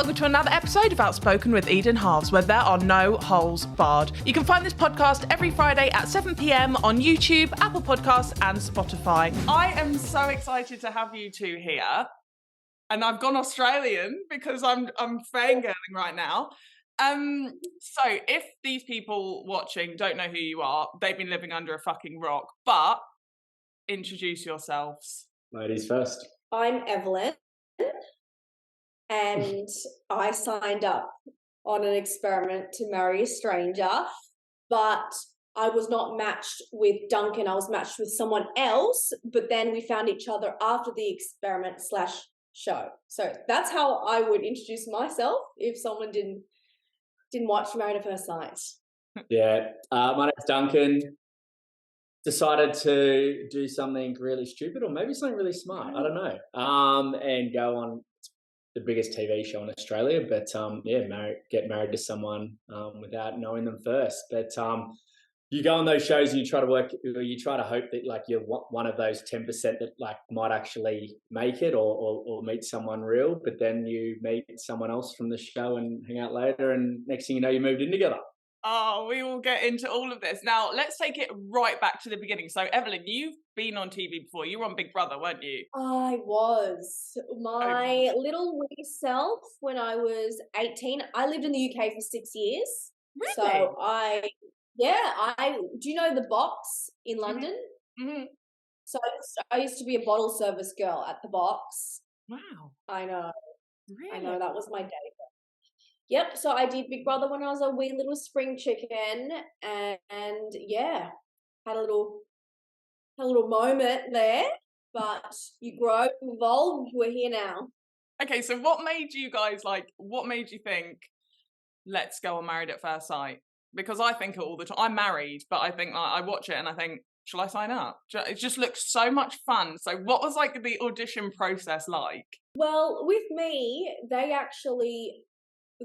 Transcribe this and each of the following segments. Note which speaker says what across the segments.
Speaker 1: welcome to another episode of Outspoken with Eden Harvz, where there are no holes barred. You can find this podcast every Friday at 7 p.m. on YouTube, Apple Podcasts and Spotify. I am so excited to have you two here. And I've gone Australian because I'm fangirling right now. So if these people watching don't know who you are, they've been living under a fucking rock. But introduce yourselves.
Speaker 2: Ladies first.
Speaker 3: I'm Evelyn, and I signed up on an experiment to marry a stranger, but I was not matched with Duncan. I was matched with someone else, but then we found each other after the experiment / show. So that's how I would introduce myself if someone didn't watch Married at First Sight.
Speaker 2: Yeah, my name's Duncan. Decided to do something really stupid, or maybe something really smart. I don't know. And go on the biggest TV show in Australia. But get married to someone without knowing them first. But you go on those shows and you try to hope that like you're one of those 10% that like might actually make it or meet someone real. But then you meet someone else from the show and hang out later, and next thing you know, you moved in together.
Speaker 1: Oh, we will get into all of this. Now, let's take it right back to the beginning. So, Evelyn, you've been on TV before. You were on Big Brother, weren't you?
Speaker 3: I was. My little wee self, when I was 18, I lived in the UK for 6 years.
Speaker 1: Really?
Speaker 3: So do you know the Box in London?
Speaker 1: Mm-hmm.
Speaker 3: So I used to be a bottle service girl at the Box.
Speaker 1: Wow.
Speaker 3: I know.
Speaker 1: Really?
Speaker 3: I know, that was my day. Yep, so I did Big Brother when I was a wee little spring chicken, and yeah, had a little moment there, but you grow, evolve, we're here now.
Speaker 1: Okay, so what made you think, let's go on Married at First Sight? Because I think it all the time. I'm married, but I think I watch it and I think, shall I sign up? It just looks so much fun. So what was like the audition process like?
Speaker 3: Well, with me,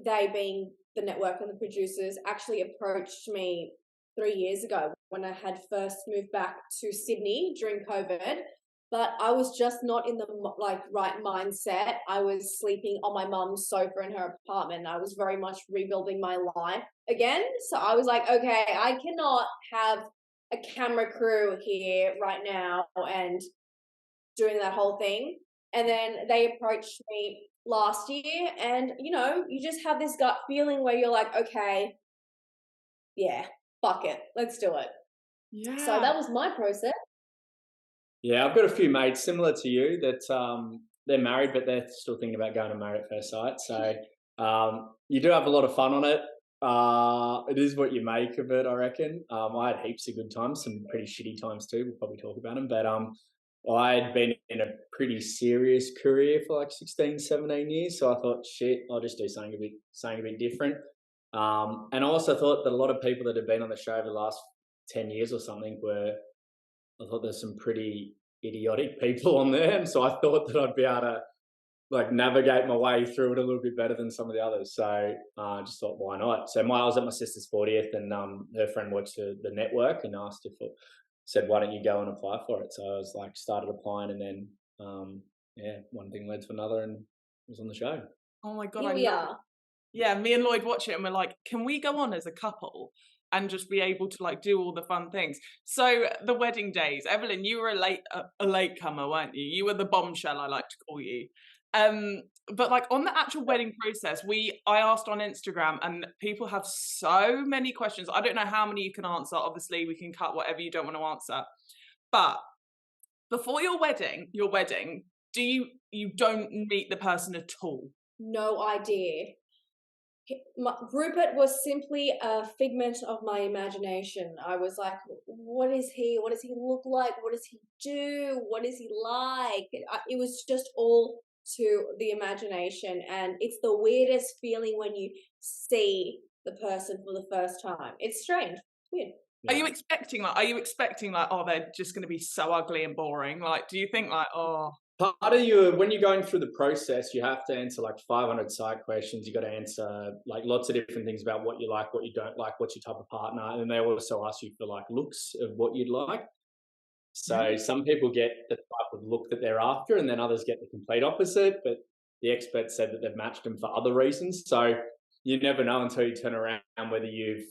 Speaker 3: they being the network and the producers actually approached me 3 years ago when I had first moved back to Sydney during COVID, but I was just not in the right mindset. I was sleeping on my mum's sofa in her apartment. I was very much rebuilding my life again. So I was like, okay, I cannot have a camera crew here right now and doing that whole thing. And then they approached me last year, and you just have this gut feeling where you're like, okay, yeah, fuck it, let's do it.
Speaker 1: Yeah.
Speaker 3: So that was my process.
Speaker 2: Yeah, I've got a few mates similar to you that they're married, but they're still thinking about going to Married at First Sight. So you do have a lot of fun on it. It is what you make of it, I reckon. I had heaps of good times, some pretty shitty times too. We'll probably talk about them, but I had been in a pretty serious career for like 16, 17 years. So I thought, shit, I'll just do something a bit different. And I also thought that a lot of people that have been on the show over the last 10 years or something I thought there's some pretty idiotic people on there. And so I thought that I'd be able to like navigate my way through it a little bit better than some of the others. So I just thought, why not? So I was at my sister's 40th, and her friend works for the network and said, why don't you go and apply for it? So I was like, started applying, and then, one thing led to another and was on the show.
Speaker 1: Oh my God.
Speaker 3: Here we are.
Speaker 1: Yeah, me and Lloyd watch it and we're like, can we go on as a couple and just be able to like do all the fun things? So the wedding days, Evelyn, you were a latecomer, weren't you? You were the bombshell, I like to call you. But like on the actual wedding process, I asked on Instagram, and people have so many questions. I don't know how many you can answer. Obviously, we can cut whatever you don't want to answer. But before your wedding, you don't meet the person at all?
Speaker 3: No idea. Rupert was simply a figment of my imagination. I was like, what is he? What does he look like? What does he do? What is he like? It was just all to the imagination, and it's the weirdest feeling when you see the person for the first time. It's strange. Weird.
Speaker 1: Yeah. Are you expecting oh, they're just going to be so ugly and boring? Like, do you think like, oh?
Speaker 2: Part of you, when you're going through the process, you have to answer like 500 side questions. You got to answer like lots of different things about what you like, what you don't like, what's your type of partner, and then they also ask you for like looks of what you'd like. So some people get the type of look that they're after, and then others get the complete opposite. But the experts said that they've matched them for other reasons. So you never know until you turn around whether you've,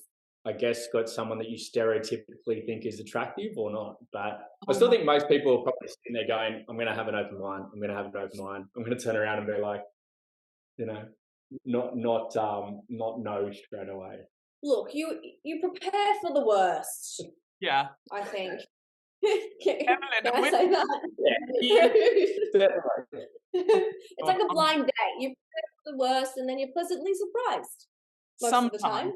Speaker 2: I guess, got someone that you stereotypically think is attractive or not. But I still think most people are probably sitting there going, I'm going to have an open mind. I'm going to have an open mind. I'm going to turn around and be like, you know, not no straight away.
Speaker 3: Look, you prepare for the worst.
Speaker 1: Yeah.
Speaker 3: I think.
Speaker 1: Evelyn,
Speaker 3: Can I say that? It's like a blind date. You prepare for the worst, and then you're pleasantly surprised. Most of the time.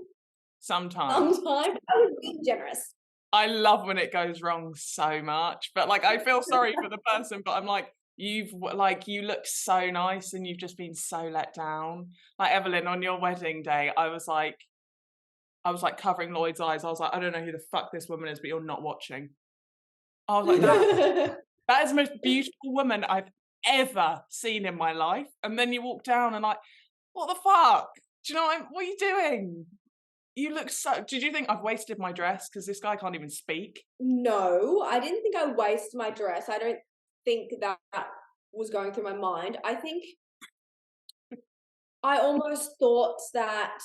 Speaker 1: Sometimes.
Speaker 3: I would be generous.
Speaker 1: I love when it goes wrong so much, but like I feel sorry for the person, but I'm like, you look so nice and you've just been so let down. Like Evelyn, on your wedding day, I was like covering Lloyd's eyes. I was like, I don't know who the fuck this woman is, but you're not watching. I was like, that is the most beautiful woman I've ever seen in my life. And then you walk down and like, what the fuck? Do you know what are you doing? You look so... Did you think I've wasted my dress because this guy can't even speak?
Speaker 3: No, I didn't think I wasted my dress. I don't think that was going through my mind. I think I almost thought that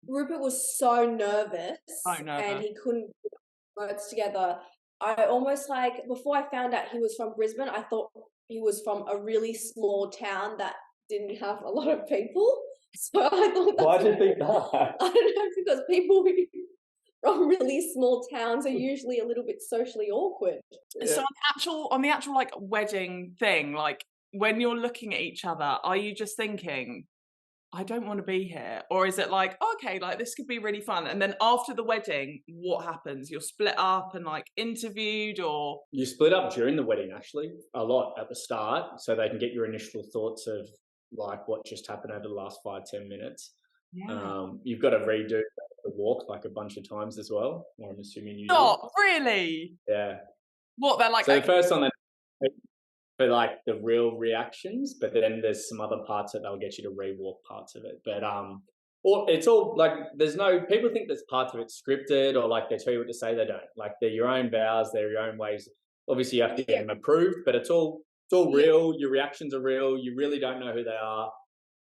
Speaker 3: Rupert was so nervous and he couldn't put words together. I almost like, before I found out he was from Brisbane, I thought he was from a really small town that didn't have a lot of people. So I thought,
Speaker 2: why do you think that?
Speaker 3: I don't know, because people from really small towns are usually a little bit socially awkward.
Speaker 1: Yeah. So on the actual like wedding thing, like when you're looking at each other, are you just thinking, I don't want to be here? Or is it like, okay, like this could be really fun? And then after the wedding, what happens? You're split up and like interviewed, or? You
Speaker 2: split up during the wedding, actually, a lot at the start, so they can get your initial thoughts of like what just happened over the last 5-10 minutes. Yeah. You've got to redo the walk like a bunch of times as well, or I'm assuming you
Speaker 1: Stop, really?
Speaker 2: Yeah.
Speaker 1: What, they're like...
Speaker 2: So the first one, for like the real reactions, but then there's some other parts that they'll get you to re-walk parts of it. But it's all like, there's no... People think there's parts of it scripted, or like they tell you what to say. They don't. Like, they're your own vows, they're your own ways. Obviously you have to get them approved, but it's all real. Your reactions are real. You really don't know who they are.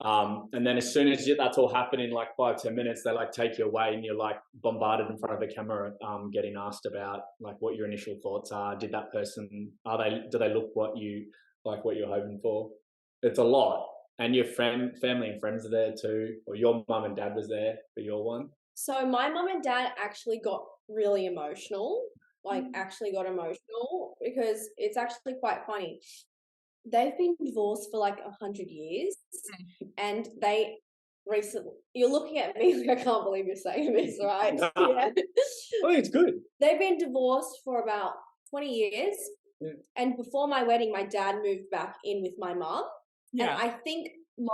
Speaker 2: And then as soon as that's all happening, like 5-10 minutes, they like take you away and you're like bombarded in front of the camera, getting asked about like what your initial thoughts are. Did that person, do they look what you're hoping for? It's a lot. And your family and friends are there too, or your mum and dad was there for your one.
Speaker 3: So my mum and dad actually got really emotional, because it's actually quite funny. They've been divorced for like 100 years, and they recently... You're looking at me like I can't believe you're saying this, right? Yeah.
Speaker 2: I think it's good.
Speaker 3: They've been divorced for about 20 years, and before my wedding, my dad moved back in with my mum. Yeah. And I think my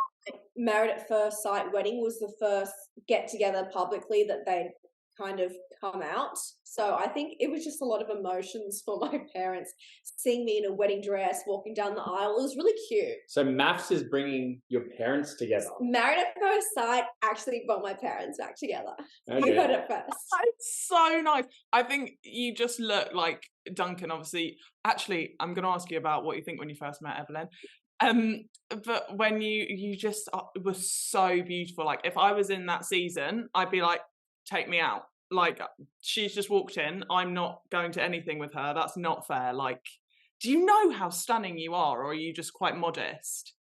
Speaker 3: Married at First Sight wedding was the first get-together publicly that they'd kind of come out. So I think it was just a lot of emotions for my parents seeing me in a wedding dress walking down the aisle. It was really cute.
Speaker 2: So MAFSA is bringing your parents together.
Speaker 3: Married at First Sight actually brought my parents back together. Okay. Married at First.
Speaker 1: That's so nice. I think you just look like Duncan. Obviously, actually, I'm going to ask you about what you think when you first met Evelyn. But when you just were so beautiful. Like if I was in that season, I'd be like, take me out. Like, she's just walked in, I'm not going to anything with her. That's not fair. Like, do you know how stunning you are, or are you just quite modest?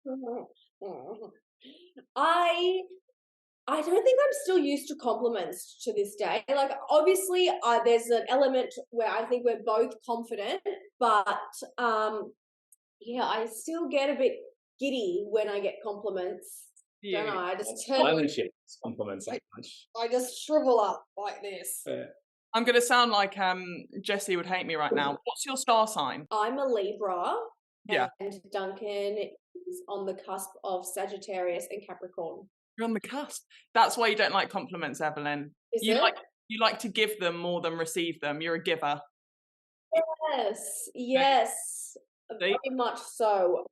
Speaker 3: I don't think I'm still used to compliments to this day. Like, obviously, there's an element where I think we're both confident, but yeah, I still get a bit giddy when I get compliments.
Speaker 1: Yeah.
Speaker 3: Don't know, I just
Speaker 2: compliments that much.
Speaker 3: I just shrivel up like this.
Speaker 2: Yeah.
Speaker 1: I'm going to sound like Jessie would hate me right now. What's your star sign?
Speaker 3: I'm a Libra.
Speaker 1: Yeah.
Speaker 3: And Duncan is on the cusp of Sagittarius and Capricorn.
Speaker 1: You're on the cusp. That's why you don't like compliments, Evelyn. You like to give them more than receive them. You're a giver.
Speaker 3: Yes. Very much so.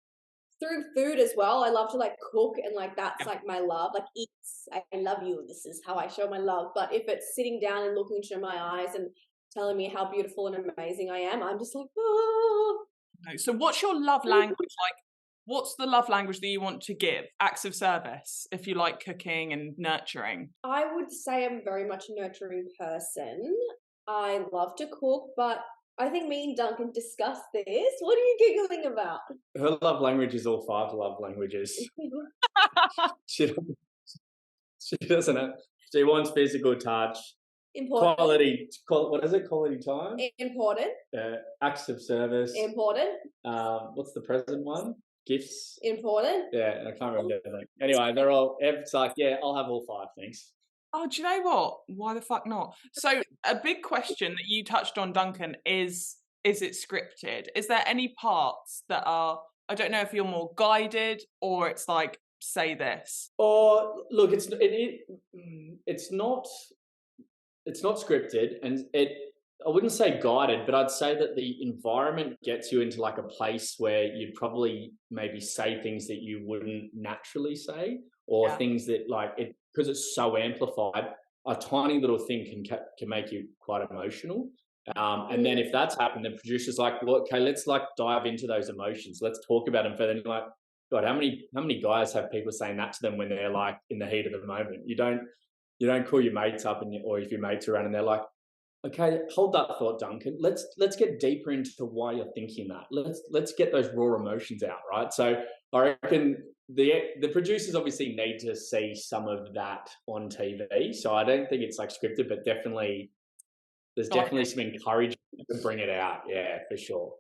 Speaker 3: Through food as well. I love to like cook, and like that's like my love. Like, eats, I love you. This is how I show my love. But if it's sitting down and looking into my eyes and telling me how beautiful and amazing I am, I'm just like, oh.
Speaker 1: So what's your love language? Like, what's the love language that you want to give? Acts of service, if you like cooking and nurturing.
Speaker 3: I would say I'm very much a nurturing person. I love to cook, but I think me and Duncan discussed this. What are you giggling about?
Speaker 2: Her love language is all 5 love languages. she doesn't have. She wants physical touch,
Speaker 3: Important.
Speaker 2: what is it? Quality time.
Speaker 3: Important.
Speaker 2: Acts of service.
Speaker 3: Important.
Speaker 2: What's the present one? Gifts.
Speaker 3: Important.
Speaker 2: Yeah, I can't remember everything. Anyway, they're all. It's like, yeah, I'll have all 5 things.
Speaker 1: Oh, do you know what? Why the fuck not? So a big question that you touched on, Duncan, is it scripted? Is there any parts that are, I don't know if you're more guided or it's like, say this?
Speaker 2: Or look, it's not scripted, and I wouldn't say guided, but I'd say that the environment gets you into like a place where you'd probably maybe say things that you wouldn't naturally say, or things that like it, because it's so amplified, a tiny little thing can make you quite emotional. And then if that's happened, the producer's like, well, okay, let's like dive into those emotions. Let's talk about them further. And you're like, God, how many guys have people saying that to them when they're like in the heat of the moment? You don't call your mates up or if your mates are around and they're like, okay, hold that thought, Duncan. Let's get deeper into why you're thinking that. Let's get those raw emotions out, right? So I reckon the producers obviously need to see some of that on TV. So I don't think it's like scripted, but there's definitely some encouragement to bring it out. Yeah, for sure.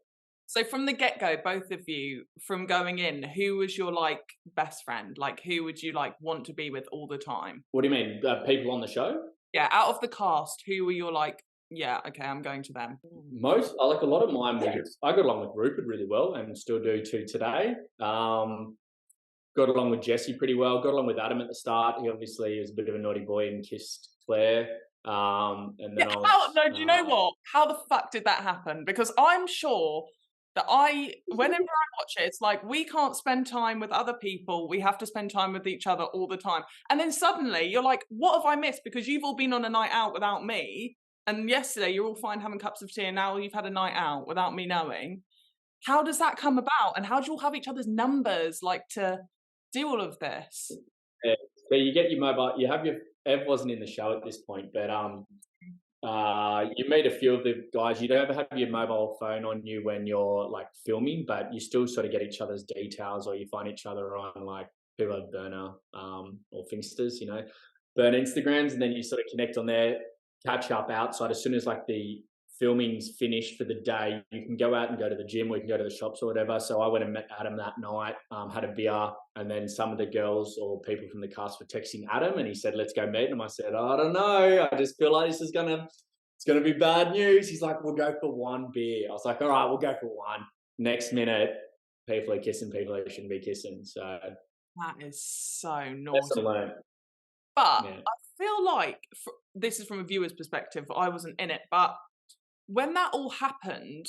Speaker 1: So from the get-go, both of you, from going in, who was your like best friend? Like who would you like want to be with all the time?
Speaker 2: What do you mean? People on the show?
Speaker 1: Yeah, out of the cast, who were your like, yeah, okay, I'm going to them?
Speaker 2: I like a lot of mine. I got along with Rupert really well and still do to today. Got along with Jesse pretty well. Got along with Adam at the start. He obviously is a bit of a naughty boy and kissed Claire. And then
Speaker 1: do you know what? How the fuck did that happen? Because I'm sure that whenever I watch it, it's like we can't spend time with other people. We have to spend time with each other all the time. And then suddenly you're like, what have I missed? Because you've all been on a night out without me. And yesterday you're all fine having cups of tea, and now you've had a night out without me knowing. How does that come about? And how do you all have each other's numbers like to do all of this?
Speaker 2: Yeah. So you get your mobile. You have Ev wasn't in the show at this point, but you meet a few of the guys. You don't ever have your mobile phone on you when you're like filming, but you still sort of get each other's details, or you find each other on like people have burner or Finsters, burn Instagrams, and then you sort of connect on there, catch up outside. As soon as like the filming's finished for the day, you can go out and go to the gym, we can go to the shops or whatever. So I went and met Adam that night, had a beer, and then some of the girls or people from the cast were texting Adam, and he said, let's go meet him. I said, I don't know, I just feel like it's gonna be bad news. He's like, we'll go for one beer. I was like, all right, we'll go for one. Next minute, people are kissing people they shouldn't be kissing. So
Speaker 1: that is so naughty. But
Speaker 2: yeah.
Speaker 1: I feel like this is from a viewer's perspective. I wasn't in it, but when that all happened,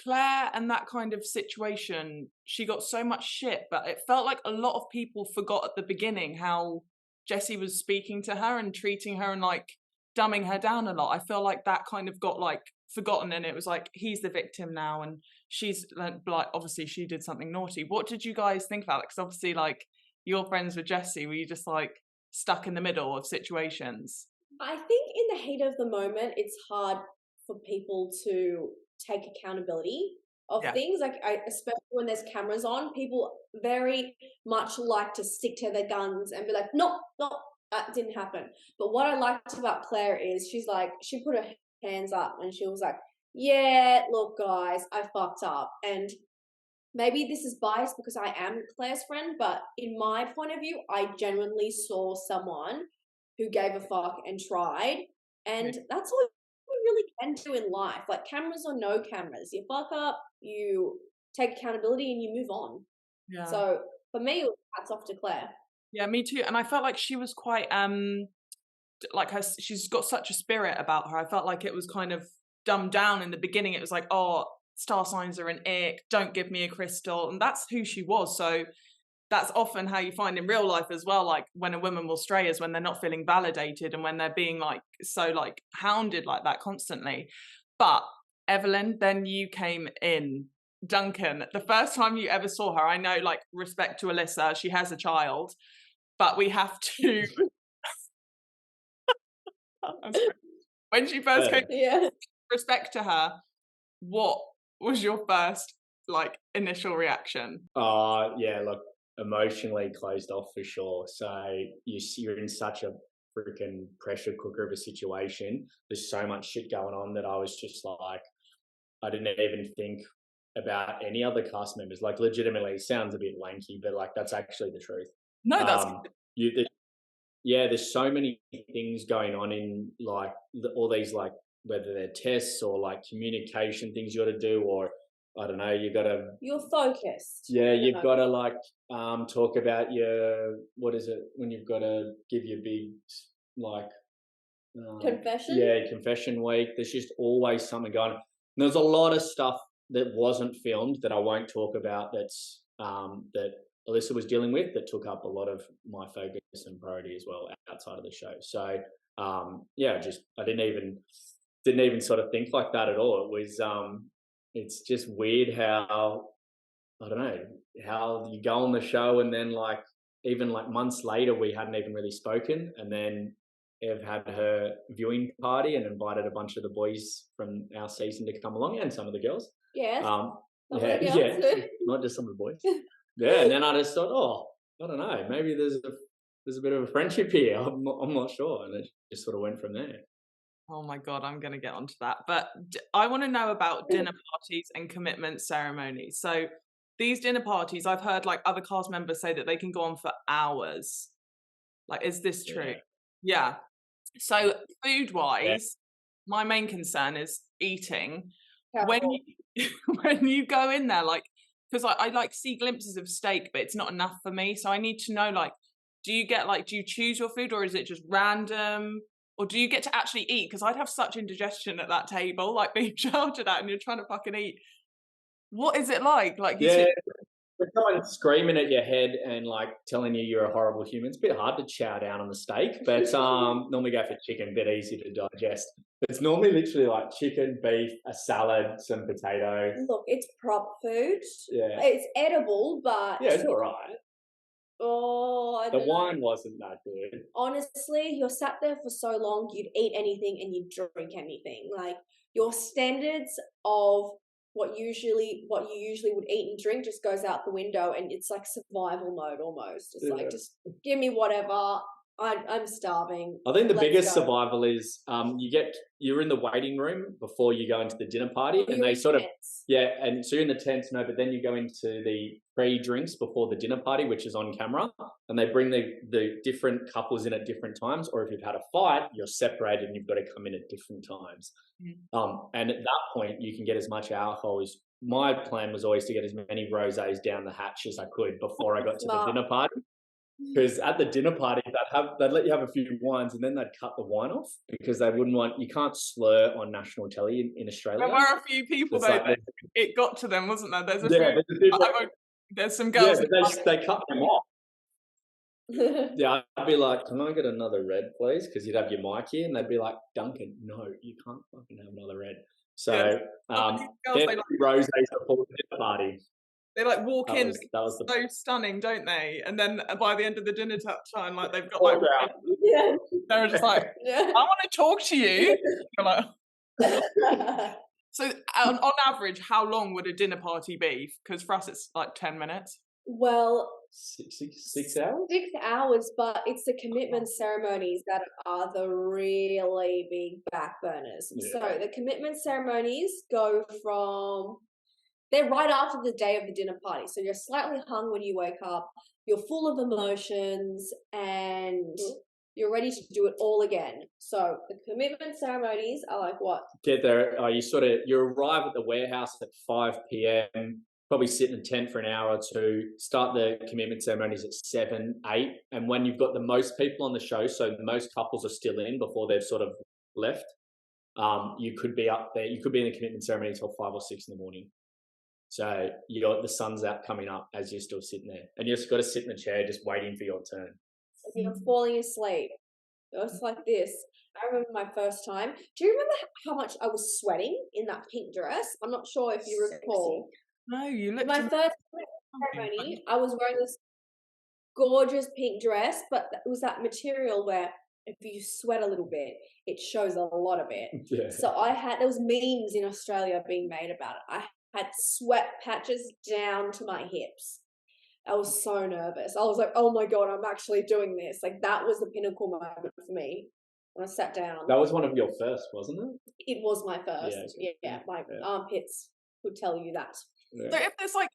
Speaker 1: Claire and that kind of situation, she got so much shit, but it felt like a lot of people forgot at the beginning how Jesse was speaking to her and treating her and like dumbing her down a lot. I feel like that kind of got like forgotten, and it was like he's the victim now and she's like obviously she did something naughty. What did you guys think about it? Because obviously like you're friends with Jesse, were you just like stuck in the middle of situations?
Speaker 3: I think in the heat of the moment it's hard for people to take accountability of things. Like especially when there's cameras on, people very much like to stick to their guns and be like, no, that didn't happen. But what I liked about Claire is she put her hands up and she was like, yeah, look guys, I fucked up. And maybe this is biased because I am Claire's friend, but in my point of view, I genuinely saw someone who gave a fuck and tried. And that's all really can do in life. Like cameras or no cameras, you fuck up, you take accountability and you move on. Yeah. So for me, it was hats off to Claire.
Speaker 1: Yeah, me too. And I felt like she was quite she's got such a spirit about her. I felt like it was kind of dumbed down in the beginning. It was like, oh, star signs are an ick, don't give me a crystal. And that's who she was. So that's often how you find in real life as well, like when a woman will stray is when they're not feeling validated and when they're being like so like hounded like that constantly. But Evelyn, then you came in Duncan, the first time you ever saw her, I know, like, respect to Alyssa, she has a child, but we have to. When she first came,
Speaker 3: Yeah.
Speaker 1: respect to her, what was your first, like, initial reaction?
Speaker 2: Yeah, look, emotionally closed off for sure. So you're in such a freaking pressure cooker of a situation. There's so much shit going on that I was just like, I didn't even think about any other cast members. Like, legitimately, it sounds a bit lanky, but like that's actually the truth.
Speaker 1: No, that's
Speaker 2: There's so many things going on in like all these, like, whether they're tests or like communication things you got to do, or I don't know, you got to.
Speaker 3: You're focused.
Speaker 2: Yeah, you've got to like talk about your, what is it when you've got to give your big like
Speaker 3: Confession.
Speaker 2: Yeah, confession week. There's just always something going on. There's a lot of stuff that wasn't filmed that I won't talk about. That's that Alyssa was dealing with that took up a lot of my focus and priority as well outside of the show. So yeah, just I didn't even sort of think like that at all. It was it's just weird how, I don't know, how you go on the show and then like even like months later we hadn't even really spoken, and then Ev had her viewing party and invited a bunch of the boys from our season to come along and some of the girls.
Speaker 3: Yes.
Speaker 2: Yeah, not just some of the boys. Yeah, and then I just thought, oh, I don't know, maybe there's a bit of a friendship here. I'm not sure, and it just sort of went from there.
Speaker 1: Oh my God, I'm going to get onto that. But I want to know about dinner parties and commitment ceremonies. So these dinner parties, I've heard like other cast members say that they can go on for hours. Like, is this true? Yeah. So food-wise, my main concern is eating.
Speaker 3: Careful.
Speaker 1: When you go in there, like, because I like see glimpses of steak, but it's not enough for me. So I need to know, like, do you choose your food, or is it just random? Or do you get to actually eat? Because I'd have such indigestion at that table, like being shouted at and you're trying to fucking eat. What is it like? Like,
Speaker 2: With someone screaming at your head and like telling you're a horrible human, it's a bit hard to chow down on the steak. But normally go for chicken, a bit easy to digest. But it's normally literally like chicken, beef, a salad, some potato.
Speaker 3: Look, it's prop food.
Speaker 2: Yeah,
Speaker 3: It's edible, but
Speaker 2: yeah, it's all right. The
Speaker 3: know.
Speaker 2: wine wasn't that good.
Speaker 3: Honestly, you're sat there for so long, you'd eat anything and you'd drink anything. Like, your standards of what you usually would eat and drink just goes out the window, and it's like survival mode almost. It's like, just give me whatever. I'm starving.
Speaker 2: I think the biggest survival is you're in the waiting room before you go into the dinner party, and they sort of and so you're in the tents, but then you go into the pre-drinks before the dinner party, which is on camera, and they bring the different couples in at different times, or if you've had a fight, you're separated and you've got to come in at different times. And at that point, you can get as much alcohol as. My plan was always to get as many rosés down the hatch as I could before I got to the dinner party. Because at the dinner party, they'd let you have a few wines, and then they'd cut the wine off because they wouldn't want. You can't slur on national telly in Australia.
Speaker 1: There were a few people though that it got to them, wasn't there? There's a few. There's some girls.
Speaker 2: Yeah, they cut them off. Yeah, I'd be like, "Can I get another red, please?" Because you'd have your mic here, and they'd be like, "Duncan, no, you can't fucking have another red." So, they're rosés before the dinner party.
Speaker 1: They like walk in,
Speaker 2: that was
Speaker 1: so stunning, don't they? And then by the end of the dinner time, like they've got like, they're just like, I want to talk to you. You're like, so on average, how long would a dinner party be? Because for us, it's like 10 minutes.
Speaker 3: Well,
Speaker 2: 6 hours.
Speaker 3: 6 hours, but it's the commitment ceremonies that are the really big back burners. Yeah. So the commitment ceremonies go from. They're right after the day of the dinner party. So you're slightly hung when you wake up, you're full of emotions, and you're ready to do it all again. So the commitment ceremonies are like what?
Speaker 2: Get there, you arrive at the warehouse at 5 p.m, probably sit in a tent for an hour or two, start the commitment ceremonies at 7, 8. And when you've got the most people on the show, so most couples are still in before they've sort of left, you could be up there, you could be in the commitment ceremony until 5 or 6 in the morning. So you got the sun's out coming up as you're still sitting there, and you just got to sit in the chair just waiting for your turn.
Speaker 3: You're falling asleep. It's like this. I remember my first time. Do you remember how much I was sweating in that pink dress? I'm not sure if you recall.
Speaker 1: No, you looked
Speaker 3: My first ceremony, I was wearing this gorgeous pink dress, but it was that material where if you sweat a little bit, it shows a lot of it.
Speaker 2: Yeah.
Speaker 3: So there was memes in Australia being made about it. I had sweat patches down to my hips. I was so nervous. I was like, oh my God, I'm actually doing this. Like, that was the pinnacle moment for me when I sat down.
Speaker 2: That was one of your first, wasn't it?
Speaker 3: It was my first. Yeah, my armpits would tell you that.
Speaker 2: Yeah.
Speaker 1: So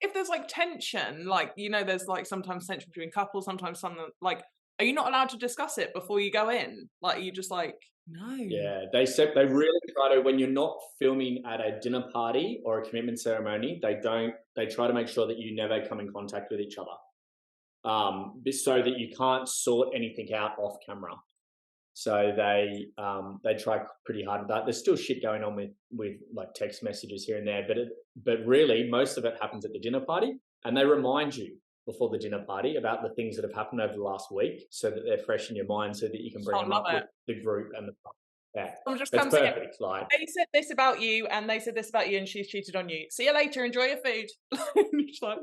Speaker 1: if there's like tension, like, you know, there's like sometimes tension between couples, sometimes something like, are you not allowed to discuss it before you go in? Like, you just like, no.
Speaker 2: Yeah, they really try to, when you're not filming at a dinner party or a commitment ceremony, they try to make sure that you never come in contact with each other. So that you can't sort anything out off camera. So they try pretty hard with that. There's still shit going on with like text messages here and there, but really most of it happens at the dinner party, and they remind you before the dinner party about the things that have happened over the last week, so that they're fresh in your mind, so that you can bring them up with the group and the yeah.
Speaker 1: I'm just
Speaker 2: That's
Speaker 1: come
Speaker 2: perfect. Like,
Speaker 1: they said this about you, and they said this about you, and she's cheated on you. See you later. Enjoy your food. Like,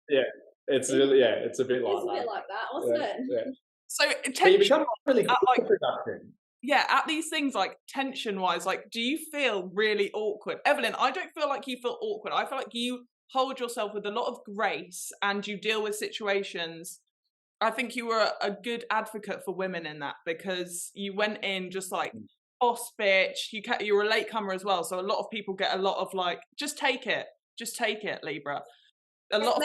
Speaker 2: yeah. It's really, it's a bit like
Speaker 3: It's a bit like that, wasn't it?
Speaker 2: Yeah.
Speaker 1: so
Speaker 2: But you become really good at production.
Speaker 1: Yeah, at these things, like tension-wise, like, do you feel really awkward? Evelyn, I don't feel like you feel awkward. I feel like you hold yourself with a lot of grace and you deal with situations. I think you were a good advocate for women in that, because you went in just like boss bitch. You were a latecomer as well, so a lot of people get a lot of like, just take it, Libra. A lot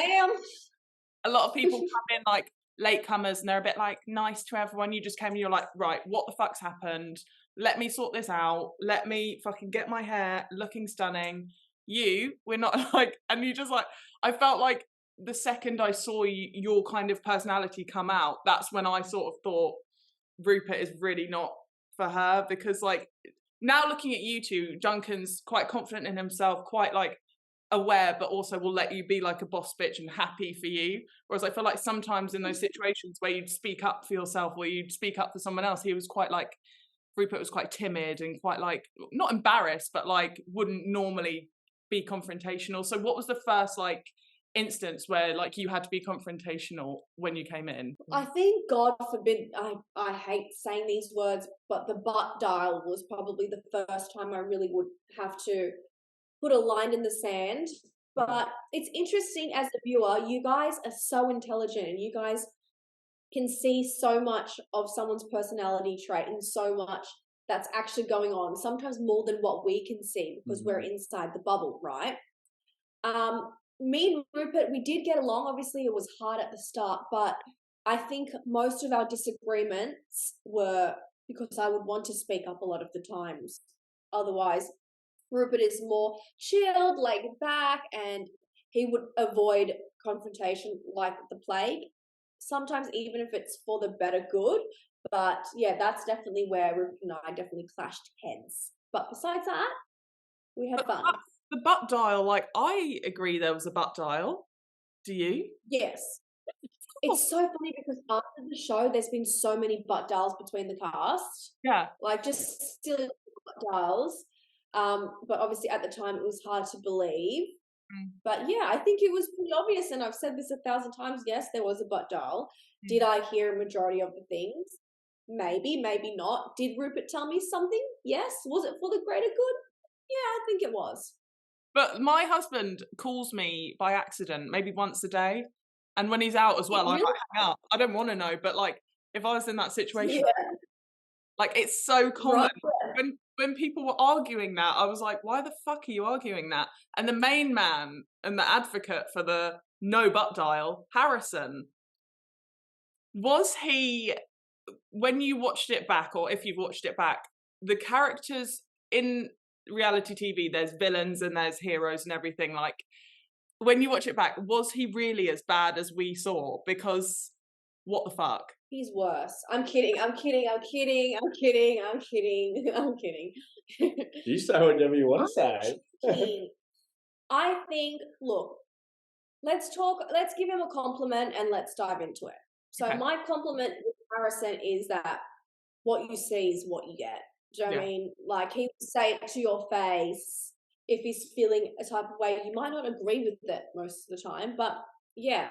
Speaker 1: of people come in like latecomers and they're a bit like nice to everyone. You just came and you're like, right, what the fuck's happened? Let me sort this out. Let me fucking get my hair looking stunning. We're not like, and you just like, I felt like the second I saw your kind of personality come out, that's when I sort of thought Rupert is really not for her, because like now looking at you two, Duncan's quite confident in himself, quite like aware, but also will let you be like a boss bitch and happy for you. Whereas I feel like sometimes in those situations where you'd speak up for yourself or you'd speak up for someone else, Rupert was quite timid and quite like, not embarrassed, but like wouldn't normally be confrontational. So what was the first like instance where like you had to be confrontational when you came in?
Speaker 3: I think, God forbid, I hate saying these words, but the butt dial was probably the first time I really would have to put a line in the sand. But it's interesting as a viewer, you guys are so intelligent and you guys can see so much of someone's personality trait and so much that's actually going on, sometimes more than what we can see because we're inside the bubble, right? Me and Rupert, we did get along. Obviously, it was hard at the start, but I think most of our disagreements were because I would want to speak up a lot of the times. Otherwise, Rupert is more chilled, laid back, and he would avoid confrontation like the plague. Sometimes even if it's for the better good. But yeah, that's definitely where Rupert and I definitely clashed heads. But besides that, we had fun.
Speaker 1: The butt dial, like, I agree there was a butt dial. Do you?
Speaker 3: Yes. It's so funny because after the show, there's been so many butt dials between the cast.
Speaker 1: Yeah.
Speaker 3: Like, just silly butt dials. But obviously at the time, it was hard to believe. But yeah, I think it was pretty obvious, and I've said this 1,000 times. Yes, there was a butt dial. Did I hear a majority of the things? Maybe, maybe not. Did Rupert tell me something? Yes. Was it for the greater good? Yeah, I think it was.
Speaker 1: But my husband calls me by accident, maybe once a day. And when he's out as well, I hang up. I don't want to know, but like, if I was in that situation, like, it's so common. Right. When people were arguing that, I was like, why the fuck are you arguing that? And the main man and the advocate for the no butt dial, Harrison, was he, when you watched it back, or if you've watched it back, the characters in reality TV, there's villains and there's heroes and everything, like, when you watch it back, was he really as bad as we saw? Because what the fuck?
Speaker 3: He's worse. I'm kidding.
Speaker 2: You say whatever you want to say.
Speaker 3: I think, look, let's give him a compliment and let's dive into it. So my compliment with Harrison is that what you see is what you get. Do you know what I mean? Like, he would say it to your face. if he's feeling a type of way, you might not agree with it most of the time, but yeah,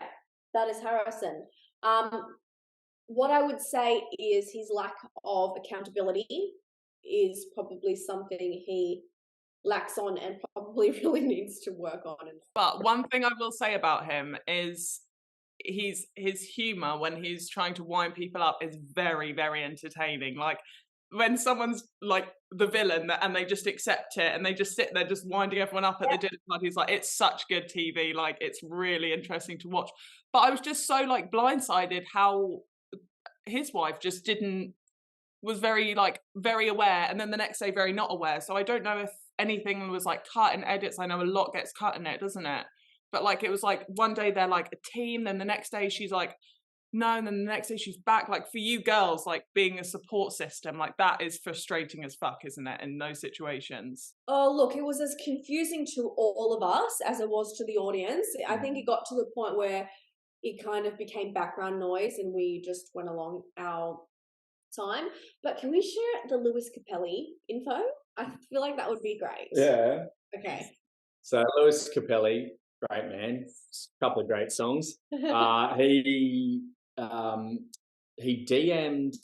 Speaker 3: that is Harrison. What I would say is his lack of accountability is probably something he lacks on and probably really needs to work on.
Speaker 1: But one thing I will say about him is his humor when he's trying to wind people up is very, very entertaining. Like when someone's like the villain and they just accept it and they just sit there just winding everyone up at the dinner party, he's like, it's such good TV. Like it's really interesting to watch. But I was just so like blindsided how his wife just was very aware, and then the next day very not aware. So I don't know if anything was like cut in edits. I know a lot gets cut in it, doesn't it? But like it was like one day they're like a team, then the next day she's like no, and then the next day she's back. Like for you girls, like being a support system, like that is frustrating as fuck, isn't it, in those situations?
Speaker 3: Oh, look, it was as confusing to all of us as it was to the audience. I think it got to the point where it kind of became background noise and we just went along our time. But can we share the Lewis Capaldi info? I feel like that would be great.
Speaker 2: Yeah.
Speaker 3: Okay.
Speaker 2: So Lewis Capaldi, great man, a couple of great songs. He DM'd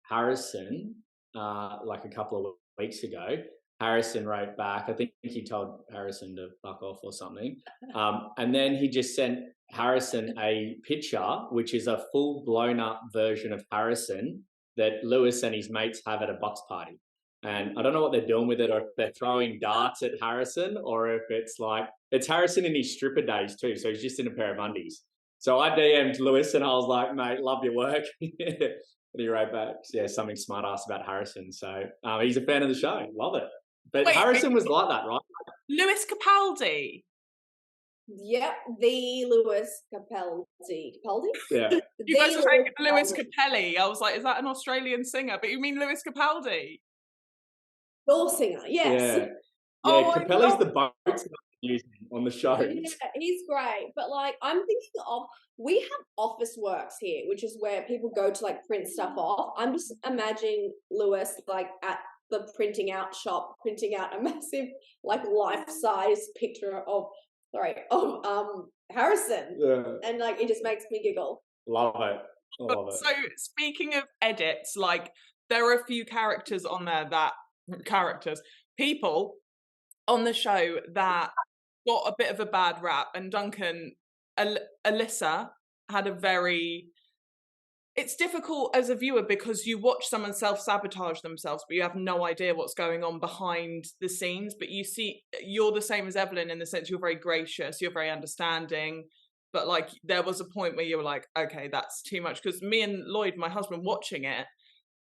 Speaker 2: Harrison like a couple of weeks ago. Harrison wrote back. I think he told Harrison to fuck off or something. And then he just sent Harrison a picture, which is a full blown up version of Harrison that Lewis and his mates have at a box party. And I don't know what they're doing with it, or if they're throwing darts at Harrison, or if it's like, it's Harrison in his stripper days too. So he's just in a pair of undies. So I DM'd Lewis and I was like, mate, love your work. And he wrote back, yeah, something smart ass about Harrison. So he's a fan of the show. Love it. But wait, Harrison was like that, right?
Speaker 1: Lewis Capaldi.
Speaker 3: Yep, the Lewis Capaldi. Capaldi?
Speaker 2: Yeah.
Speaker 1: You guys were saying Lewis Capaldi. I was like, is that an Australian singer? But you mean Lewis Capaldi?
Speaker 3: Soul singer, yes.
Speaker 2: Yeah, Capaldi's the boat using on the show.
Speaker 3: Yeah, he's great. But like, I'm thinking of, we have office works here, which is where people go to like print stuff off. I'm just imagining Lewis like at the printing out shop, printing out a massive like life-size picture of Harrison. Yeah. And like, it just makes me giggle.
Speaker 2: Love it. I love it.
Speaker 1: So speaking of edits, like there are a few characters on there people on the show that got a bit of a bad rap, and Duncan, Alyssa had a very, it's difficult as a viewer because you watch someone self-sabotage themselves, but you have no idea what's going on behind the scenes. But you see, you're the same as Evelyn in the sense you're very gracious, you're very understanding. But like, there was a point where you were like, okay, that's too much. Because me and Lloyd, my husband, watching it,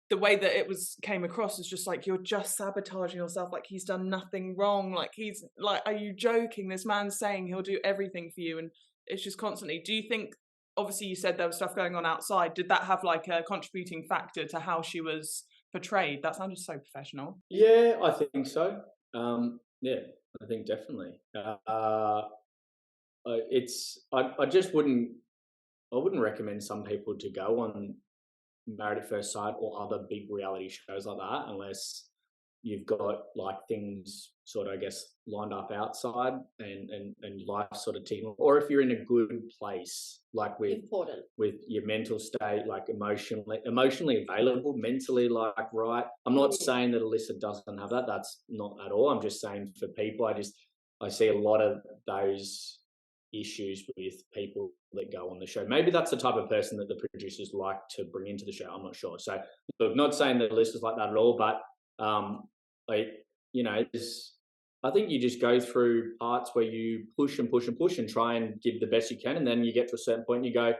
Speaker 1: the way that it came across is just like, you're just sabotaging yourself. Like he's done nothing wrong. Like he's like, are you joking? This man's saying he'll do everything for you. And it's just constantly, do you think, obviously you said there was stuff going on outside. Did that have like a contributing factor to how she was portrayed? That sounded so professional.
Speaker 2: Yeah, I think so. Yeah, I think definitely. I just wouldn't recommend some people to go on Married at First Sight or other big reality shows like that unless you've got like things sort of, I guess, lined up outside and life sort of ticking, or if you're in a good place, like with your mental state, like emotionally available, mentally like right. I'm not saying that Alyssa doesn't have that. That's not at all. I'm just saying for people, I see a lot of those issues with people that go on the show. Maybe that's the type of person that the producers like to bring into the show. I'm not sure. So look, not saying that Alyssa's like that at all, but like, you know, I think you just go through parts where you push and push and push and try and give the best you can, and then you get to a certain point and you go,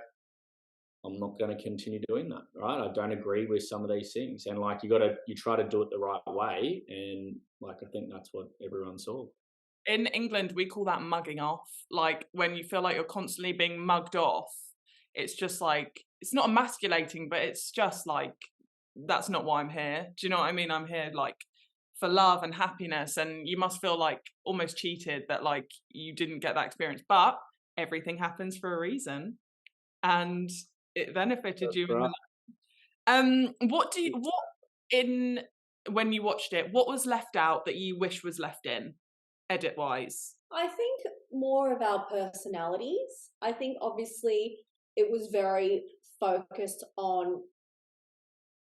Speaker 2: I'm not going to continue doing that, right? I don't agree with some of these things, and like you try to do it the right way, and like I think that's what everyone saw.
Speaker 1: In England, we call that mugging off. Like when you feel like you're constantly being mugged off, it's just like, it's not emasculating, but it's just like, that's not why I'm here. Do you know what I mean? I'm here like for love and happiness, and you must feel like almost cheated that like you didn't get that experience. But everything happens for a reason, and it benefited you. Right. When you watched it, what was left out that you wish was left in? edit-wise?
Speaker 3: I think more of our personalities. I think obviously it was very focused on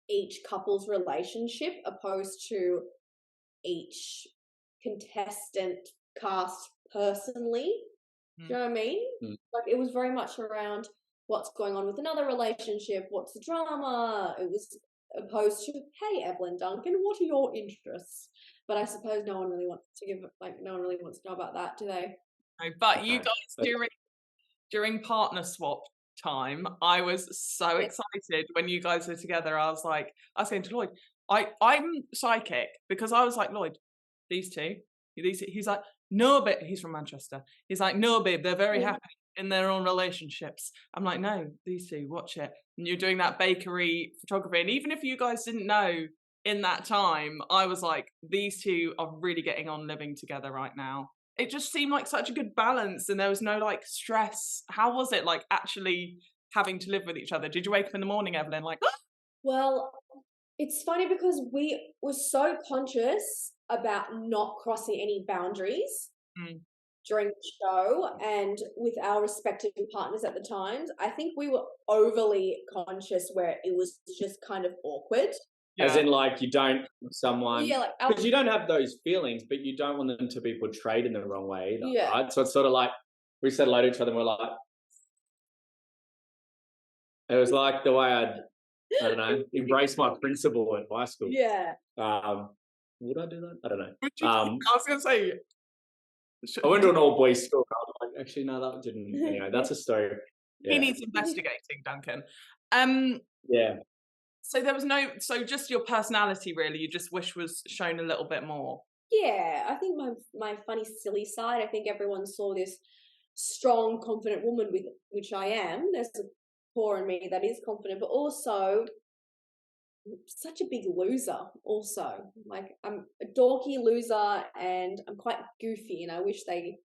Speaker 3: each couple's relationship opposed to each contestant cast personally. Do you know what I mean? Like it was very much around what's going on with another relationship, what's the drama. It was opposed to, hey, Evelyn, Duncan, what are your interests? But I suppose no one really wants to know about that, do they?
Speaker 1: No, but you guys during partner swap time, I was so excited when you guys were together. I was saying to Lloyd, I'm psychic because I was like, Lloyd, these two. He's like, no, but he's from Manchester. He's like, no, babe, they're very happy in their own relationships. I'm like, no, these two, watch it. And you're doing that bakery photography. And even if you guys didn't know in that time, I was like, these two are really getting on living together right now. It just seemed like such a good balance and there was no like stress. How was it like actually having to live with each other? Did you wake up in the morning, Evelyn, like, ah!
Speaker 3: Well, it's funny because we were so conscious about not crossing any boundaries during the show and with our respective partners at the times. I think we were overly conscious where it was just kind of awkward.
Speaker 2: Yeah. As in, like, you don't someone, because you don't have those feelings, but you don't want them to be portrayed in the wrong way either, right? So it's sort of like we said hello to each other and we're like, it was like the way I don't know, embrace my principal in high school.
Speaker 3: Yeah.
Speaker 2: Would I do that? I don't know.
Speaker 1: I was going to say,
Speaker 2: I went to an all-boys school. I was like, actually, no, that didn't. Anyway, that's a story. Yeah.
Speaker 1: He needs investigating, Duncan.
Speaker 2: Yeah.
Speaker 1: So there was so just your personality, really, you just wish was shown a little bit more.
Speaker 3: Yeah, I think my funny, silly side, I think everyone saw this strong, confident woman, with which I am. There's a core in me that is confident, but also such a big loser also. Like, I'm a dorky loser and I'm quite goofy, and I wish they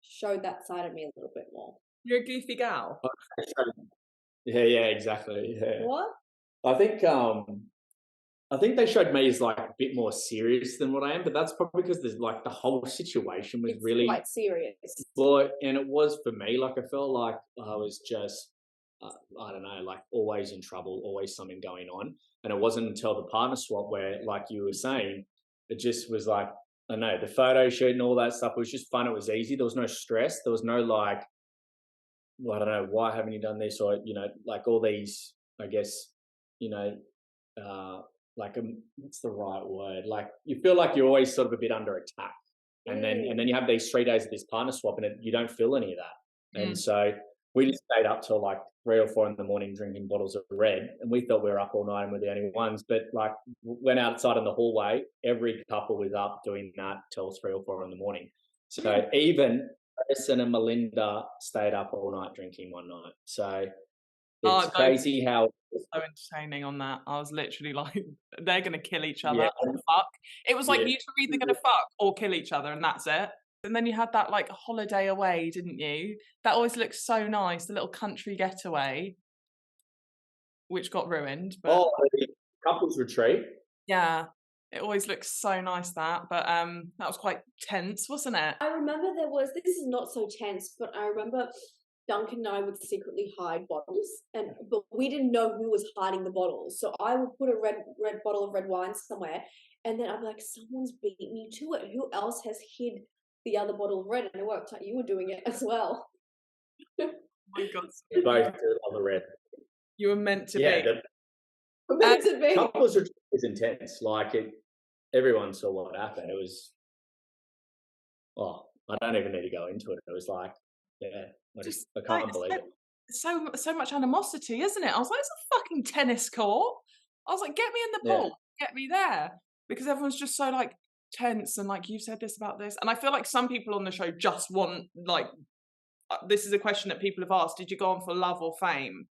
Speaker 3: showed that side of me a little bit more.
Speaker 1: You're a goofy gal.
Speaker 2: Yeah, exactly. Yeah.
Speaker 3: What?
Speaker 2: I think they showed me as like a bit more serious than what I am, but that's probably because there's like the whole situation was really
Speaker 3: quite serious.
Speaker 2: Well, and it was for me. Like I felt like I was just I don't know, like always in trouble, always something going on. And it wasn't until the partner swap where, like you were saying, it just was like, I don't know, the photo shoot and all that stuff was just fun. It was easy. There was no stress. There was no like, well, I don't know, why haven't you done this? Or, you know, like all these, I guess, you know, like what's the right word? Like you feel like you're always sort of a bit under attack. And then you have these 3 days of this partner swap and you don't feel any of that. And so we just stayed up till like 3 or 4 in the morning drinking bottles of red, and we thought we were up all night and we're the only ones. But like went outside in the hallway, every couple was up doing that till 3 or 4 in the morning. So even Harrison and Melinda stayed up all night drinking one night. So it's crazy how
Speaker 1: so entertaining on that. I was literally like, they're gonna kill each other or fuck. It was like you two were either gonna fuck or kill each other, and that's it. And then you had that like holiday away, didn't you? That always looked so nice, the little country getaway, which got ruined. But
Speaker 2: the couples retreat.
Speaker 1: Yeah, it always looks so nice that, but that was quite tense, wasn't it?
Speaker 3: I remember this is not so tense, but I remember Duncan and I would secretly hide bottles, but we didn't know who was hiding the bottles. So I would put a red bottle of red wine somewhere, and then I'd be like, someone's beat me to it. Who else has hid the other bottle of red? And it worked out you were doing it as well.
Speaker 1: Oh my God.
Speaker 2: We both did on the red.
Speaker 1: You were meant to be.
Speaker 3: Meant to be.
Speaker 2: Couples retreat is intense. Like everyone saw what happened. It was, I don't even need to go into it. It was like, I can't believe it.
Speaker 1: So much animosity, isn't it? I was like, it's a fucking tennis court. I was like, get me in the pool, get me there, because everyone's just so like tense and like, you said this about this, and I feel like some people on the show just want like, this is a question that people have asked: did you go on for love or fame?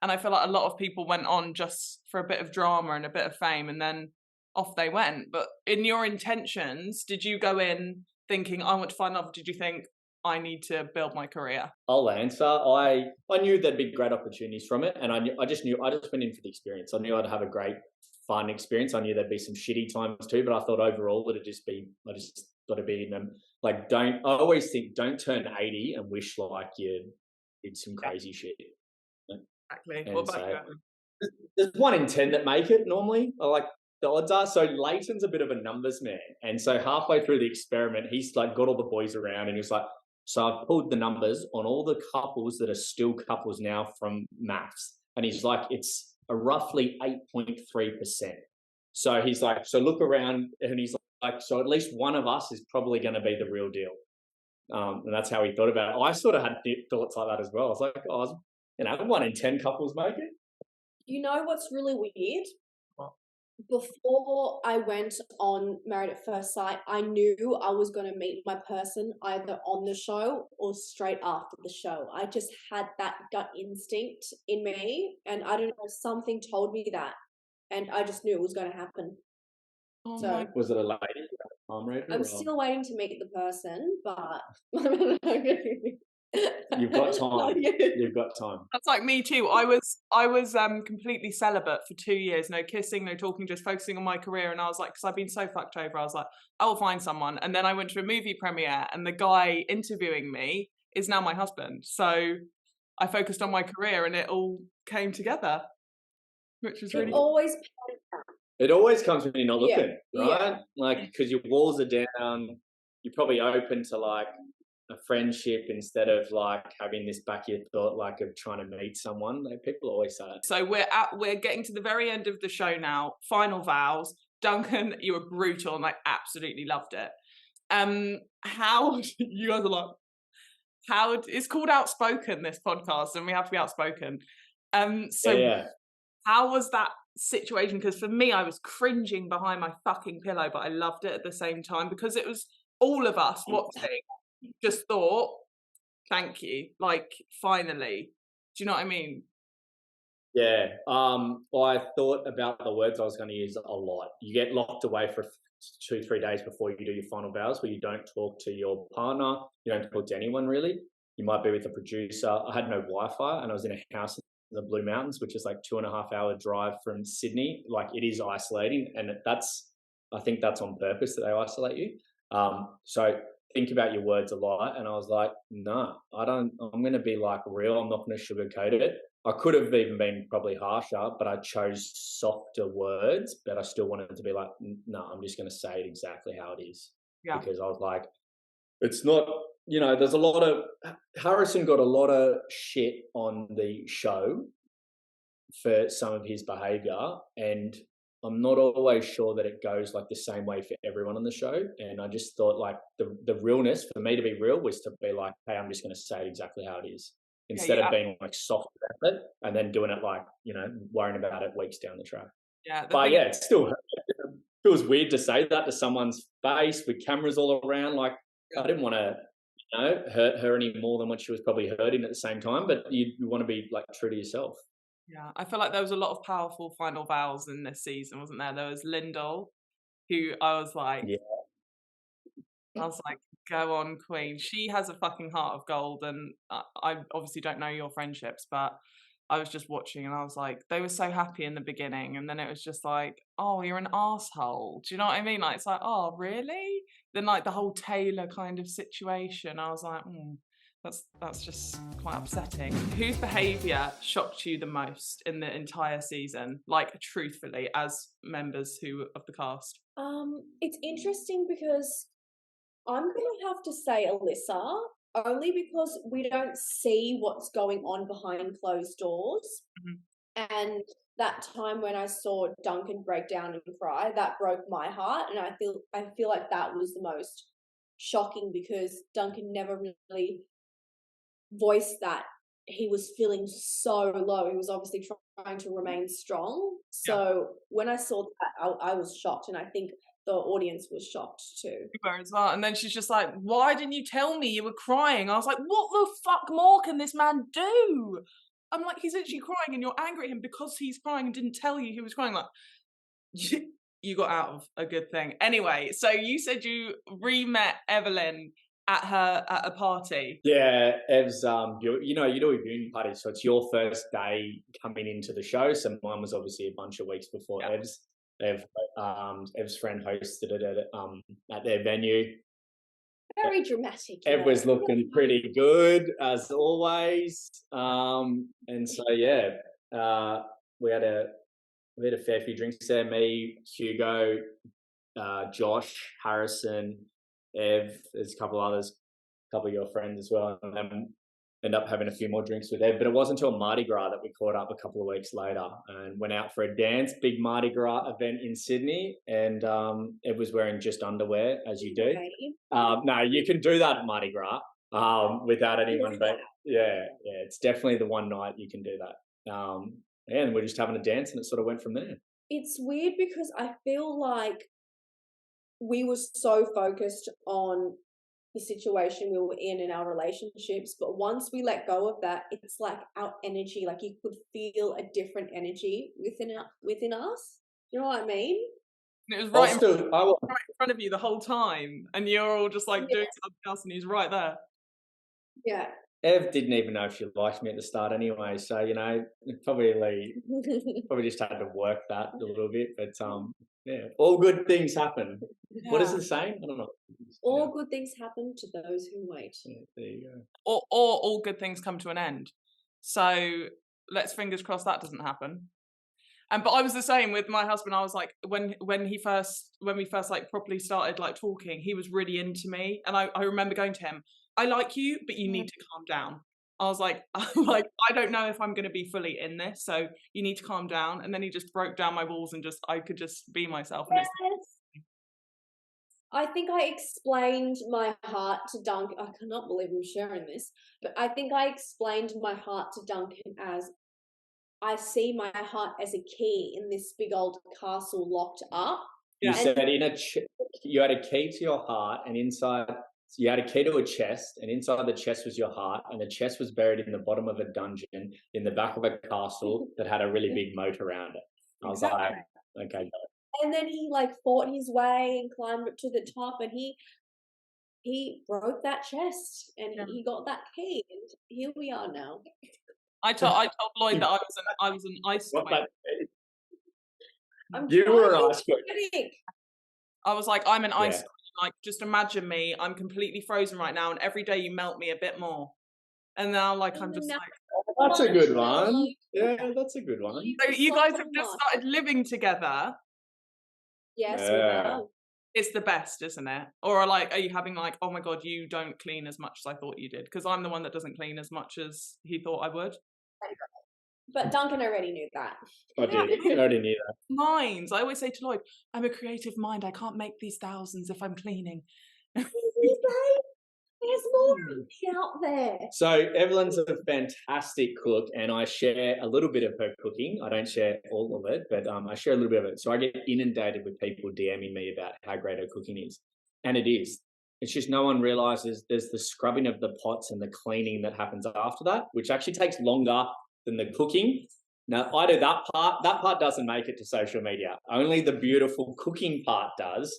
Speaker 1: And I feel like a lot of people went on just for a bit of drama and a bit of fame, and then off they went. But in your intentions, did you go in thinking, I want to find love? Did you think, I need to build my career?
Speaker 2: I'll answer. I knew there'd be great opportunities from it, and I just went in for the experience. I knew I'd have a great, fun experience. I knew there'd be some shitty times too, but I thought overall it'd just be, I just got to be in them. Like, I always think, don't turn 80 and wish like you did some crazy shit.
Speaker 1: Exactly.
Speaker 2: And
Speaker 1: What about
Speaker 2: so,
Speaker 1: you?
Speaker 2: there's 1 in 10 that make it normally. Like, the odds are. So Leighton's a bit of a numbers man, and so halfway through the experiment, he's like got all the boys around, and he's like, so I've pulled the numbers on all the couples that are still couples now from MAFS, and he's like, it's a roughly 8.3%. So he's like, so look around, and he's like, so at least one of us is probably going to be the real deal. And that's how he thought about it. I sort of had thoughts like that as well. I was like, oh, 1 in 10 couples make it.
Speaker 3: You know what's really weird?
Speaker 1: What?
Speaker 3: Before I went on Married at First Sight, I knew I was going to meet my person either on the show or straight after the show. I just had that gut instinct in me, and I don't know, something told me that, and I just knew it was going to happen.
Speaker 1: Oh
Speaker 3: So-
Speaker 1: my
Speaker 2: Was it a lady?
Speaker 3: I'm still waiting to meet the person, but
Speaker 2: You've got time.
Speaker 3: Not yet.
Speaker 2: You've got time.
Speaker 1: That's like me too. I was completely celibate for 2 years, no kissing, no talking, just focusing on my career. And I was like, because I've been so fucked over, I was like, I will find someone. And then I went to a movie premiere, and the guy interviewing me is now my husband. So I focused on my career, and it all came together, which was really.
Speaker 2: It always comes when you're not looking,
Speaker 3: Yeah.
Speaker 2: right? Like, because your walls are down, you're probably open to like a friendship instead of like having this back of your thought, like of trying to meet someone. Like, people always say that.
Speaker 1: So we're getting to the very end of the show now. Final vows. Duncan, you were brutal, and I absolutely loved it. How you guys are like? How it's called Outspoken, this podcast, and we have to be outspoken. So
Speaker 2: Yeah.
Speaker 1: how was that situation? Because for me, I was cringing behind my fucking pillow, but I loved it at the same time because it was all of us watching. Just thought, thank you, like finally. Do you know what I mean?
Speaker 2: Yeah. I thought about the words I was going to use a lot. You get locked away for 2-3 days before you do your final vows, where you don't talk to your partner, you don't talk to anyone really. You might be with a producer. I had no Wi-Fi, and I was in a house in the Blue Mountains, which is like 2.5-hour drive from Sydney. Like, it is isolating, and I think that's on purpose that they isolate you. So think about your words a lot, and I was like, no, I'm going to be like real. I'm not going to sugarcoat it. I could have even been probably harsher, but I chose softer words, but I still wanted to be like, no, I'm just going to say it exactly how it is.
Speaker 1: Yeah.
Speaker 2: Because I was like, it's not, there's a lot of, Harrison got a lot of shit on the show for some of his behavior, and I'm not always sure that it goes like the same way for everyone on the show. And I just thought like the realness, for me to be real, was to be like, hey, I'm just going to say it exactly how it is, instead of being like soft about it and then doing it like, worrying about it weeks down the track.
Speaker 1: Yeah.
Speaker 2: But yeah, it still feels weird to say that to someone's face with cameras all around. Like, I didn't want to, hurt her any more than what she was probably hurting at the same time. But you want to be like true to yourself.
Speaker 1: Yeah, I feel like there was a lot of powerful final vows in this season, wasn't there? There was Lyndall, who I was like, go on, Queen. She has a fucking heart of gold, and I obviously don't know your friendships, but I was just watching, and I was like, they were so happy in the beginning, and then it was just like, oh, you're an arsehole. Do you know what I mean? Like, it's like, oh, really? Then like the whole Taylor kind of situation, I was like, that's just quite upsetting. Whose behaviour shocked you the most in the entire season? Like, truthfully, as members of the cast.
Speaker 3: It's interesting because I'm gonna have to say Alyssa, only because we don't see what's going on behind closed doors. Mm-hmm. And that time when I saw Duncan break down and cry, that broke my heart, and I feel like that was the most shocking, because Duncan never really voiced that he was feeling so low. He was obviously trying to remain strong. So when I saw that, I was shocked, and I think the audience was shocked too.
Speaker 1: As well. And then she's just like, why didn't you tell me you were crying? I was like, what the fuck more can this man do? I'm like, he's literally crying, and you're angry at him because he's crying and didn't tell you he was crying. Like, you got out of a good thing. Anyway, so you said you re-met Evelyn at a party.
Speaker 2: Yeah, Ev's, you do a viewing party, so it's your first day coming into the show. So mine was obviously a bunch of weeks before Ev's. Ev's friend hosted it at their venue.
Speaker 3: Very dramatic.
Speaker 2: Ev was looking pretty good as always. And so we had a fair few drinks there. Me, Hugo, Josh, Harrison, Ev. There's a couple others, a couple of your friends as well, and then end up having a few more drinks with Ev. But it wasn't until Mardi Gras that we caught up a couple of weeks later and went out for a dance, big Mardi Gras event in Sydney. And Ev was wearing just underwear, as you do.
Speaker 3: Okay.
Speaker 2: No, you can do that at Mardi Gras without anyone. But yeah, it's definitely the one night you can do that. And we're just having a dance, and it sort of went from there.
Speaker 3: It's weird because I feel like we were so focused on the situation we were in our relationships, but once we let go of that, it's like our energy, like you could feel a different energy within us. You know what I mean?
Speaker 1: And it was right in front of you the whole time, and you're all just like doing something else, and he's right there.
Speaker 3: Yeah.
Speaker 2: Ev didn't even know if she liked me at the start anyway, so probably just had to work that a little bit. But all good things happen.
Speaker 3: Yeah.
Speaker 2: What is the saying? I don't know.
Speaker 3: All good things happen to those who wait.
Speaker 2: Yeah, there you go.
Speaker 1: Or all good things come to an end. So let's fingers crossed that doesn't happen. But I was the same with my husband. I was like, when we first like properly started like talking, he was really into me, and I remember going to him, I like you, but you need to calm down. I was like, I don't know if I'm going to be fully in this, so you need to calm down. And then he just broke down my walls, and I could just be myself.
Speaker 3: Yes. I think I explained my heart to Duncan. I cannot believe I'm sharing this, but I think I explained my heart to Duncan as I see my heart as a key in this big old castle locked up.
Speaker 2: You said you had a key to your heart, and inside. So you had a key to a chest, and inside the chest was your heart, and the chest was buried in the bottom of a dungeon in the back of a castle that had a really big moat around it. I was like, okay.
Speaker 3: And then he like fought his way and climbed up to the top, and he broke that chest, and he got that key, and here we are now.
Speaker 1: I told Lloyd that I was an ice queen.
Speaker 2: You were an ice queen.
Speaker 1: I was like, I'm an ice queen. Like, just imagine me. I'm completely frozen right now, and every day you melt me a bit more. And now, like, I'm just like,
Speaker 2: that's a good one. Yeah, that's a good one.
Speaker 1: So you guys have just started living together.
Speaker 3: Yes, we have.
Speaker 1: It's the best, isn't it? Or like, are you having like, oh my god, you don't clean as much as I thought you did? Because I'm the one that doesn't clean as much as he thought I would.
Speaker 3: But Duncan already knew that.
Speaker 2: I did. I already knew that.
Speaker 1: Minds. I always say to Lloyd, I'm a creative mind. I can't make these thousands if I'm cleaning.
Speaker 3: There's more out there.
Speaker 2: So Evelyn's a fantastic cook, and I share a little bit of her cooking. I don't share all of it, but I share a little bit of it. So I get inundated with people DMing me about how great her cooking is. And it is. It's just no one realises there's the scrubbing of the pots and the cleaning that happens after that, which actually takes longer than the cooking. Now, I do that part. That part doesn't make it to social media. Only the beautiful cooking part does.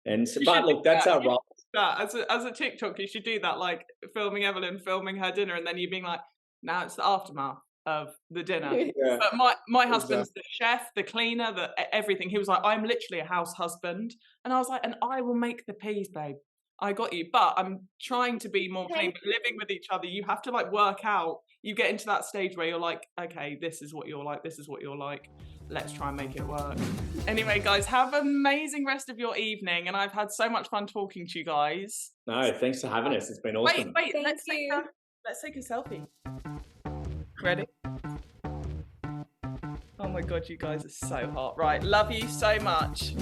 Speaker 2: And so, but look, that's our role.
Speaker 1: As a TikTok, you should do that, like filming Evelyn, filming her dinner, and then you being like, now it's the aftermath of the dinner. Yeah. But my husband's the chef, the cleaner, the everything. He was like, I'm literally a house husband. And I was like, and I will make the peas, babe. I got you. But I'm trying to be more clean. But living with each other, you have to like work out. You get into that stage where you're like, okay, this is what you're like. This is what you're like. Let's try and make it work. Anyway, guys, have an amazing rest of your evening. And I've had so much fun talking to you guys.
Speaker 2: No, thanks for having us. It's been awesome.
Speaker 1: Wait, let's take a selfie. Ready? Oh my God, you guys are so hot. Right, love you so much.